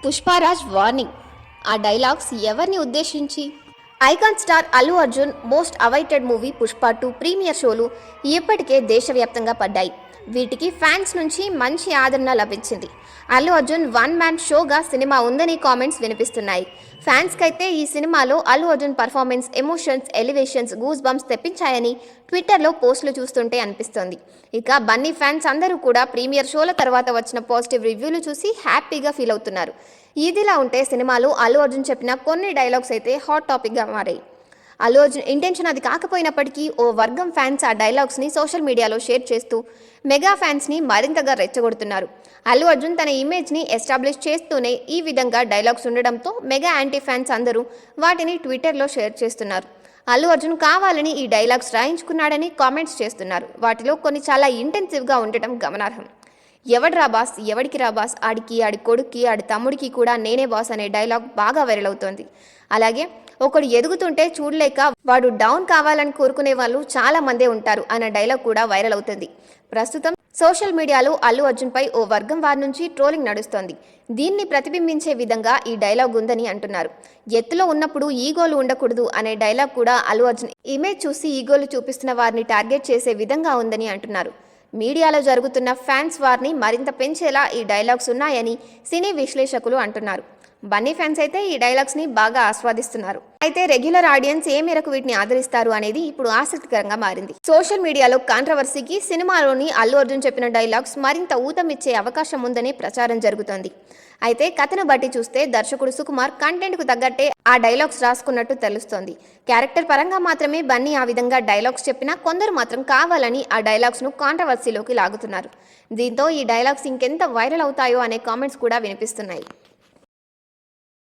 Pushparaj warning. ఆ dialogues ఎవరిని ఉద్దేశించి? Icon star Allu Arjun most awaited movie Pushpa 2 premiere షోలు ఇప్పటికే దేశవ్యాప్తంగా పడ్డాయి. వీటికి ఫ్యాన్స్ నుంచి మంచి ఆదరణ లభించింది. అల్లు అర్జున్ వన్ మ్యాన్ షోగా సినిమా ఉందని కామెంట్స్ వినిపిస్తున్నాయి. ఫ్యాన్స్కి అయితే ఈ సినిమాలో Allu Arjun performance, emotions, elevations, goose bumps తెప్పించాయని ట్విట్టర్లో పోస్టులు చూస్తుంటే అనిపిస్తోంది. ఇక బన్నీ ఫ్యాన్స్ అందరూ కూడా ప్రీమియర్ షోల తర్వాత వచ్చిన పాజిటివ్ రివ్యూలు చూసి హ్యాపీగా ఫీల్ అవుతున్నారు. ఇదిలా ఉంటే సినిమాలో అల్లు అర్జున్ చెప్పిన కొన్ని డైలాగ్స్ అయితే హాట్ టాపిక్గా మారాయి. అల్లు అర్జున్ ఇంటెన్షన్ అది కాకపోయినప్పటికీ ఓ వర్గం ఫ్యాన్స్ ఆ డైలాగ్స్ని సోషల్ మీడియాలో షేర్ చేస్తూ మెగా ఫ్యాన్స్ని మరింతగా రెచ్చగొడుతున్నారు. అల్లు అర్జున్ తన ఇమేజ్ని ఎస్టాబ్లిష్ చేస్తూనే ఈ విధంగా డైలాగ్స్ ఉండడంతో మెగా యాంటీ ఫ్యాన్స్ అందరూ వాటిని ట్విట్టర్లో షేర్ చేస్తున్నారు. అల్లు అర్జున్ కావాలని ఈ డైలాగ్స్ రాయించుకున్నాడని కామెంట్స్ చేస్తున్నారు. వాటిలో కొన్ని చాలా ఇంటెన్సివ్గా ఉండటం గమనార్హం. ఎవడ్రా బాస్, ఎవడికి రా బాస్, ఆడికి, ఆడి కొడుక్కి, ఆడి తమ్ముడికి కూడా నేనే బాస్ అనే డైలాగ్ బాగా వైరల్ అవుతోంది. అలాగే ఒకడు ఎదుగుతుంటే చూడలేక వాడు డౌన్ కావాలని కోరుకునే వాళ్ళు చాలా మందే ఉంటారు అన్న డైలాగ్ కూడా వైరల్ అవుతుంది. ప్రస్తుతం సోషల్ మీడియాలో అల్లు అర్జున్పై ఓ వర్గం వారి నుంచి ట్రోలింగ్ నడుస్తోంది. దీన్ని ప్రతిబింబించే విధంగా ఈ డైలాగ్ ఉందని అంటున్నారు. ఎత్తులో ఉన్నప్పుడు ఈగోలు ఉండకూడదు అనే డైలాగ్ కూడా అల్లు అర్జున్ ఇమేజ్ చూసి ఈగోలు చూపిస్తున్న వారిని టార్గెట్ చేసే విధంగా ఉందని అంటున్నారు. మీడియాలో జరుగుతున్న ఫ్యాన్స్ వార్ని మరింత పెంచేలా ఈ డైలాగ్స్ ఉన్నాయని సినీ విశ్లేషకులు అంటున్నారు. బన్నీ ఫ్యాన్స్ అయితే ఈ డైలాగ్స్ని బాగా ఆస్వాదిస్తున్నారు. అయితే రెగ్యులర్ ఆడియన్స్ ఏ మేరకు వీటిని ఆదరిస్తారు అనేది ఇప్పుడు ఆసక్తికరంగా మారింది. సోషల్ మీడియాలో కాంట్రవర్సీకి సినిమాలోని అల్లు అర్జున్ చెప్పిన డైలాగ్స్ మరింత ఊతమిచ్చే అవకాశం ఉందని ప్రచారం జరుగుతోంది. అయితే కథను బట్టి చూస్తే దర్శకుడు సుకుమార్ కంటెంట్కు తగ్గట్టే ఆ డైలాగ్స్ రాసుకున్నట్టు తెలుస్తోంది. క్యారెక్టర్ పరంగా మాత్రమే బన్నీ ఆ విధంగా డైలాగ్స్ చెప్పినా కొందరు మాత్రం కావాలని ఆ డైలాగ్స్ను కాంట్రవర్సీలోకి లాగుతున్నారు. దీంతో ఈ డైలాగ్స్ ఇంకెంత వైరల్ అవుతాయో అనే కామెంట్స్ కూడా వినిపిస్తున్నాయి.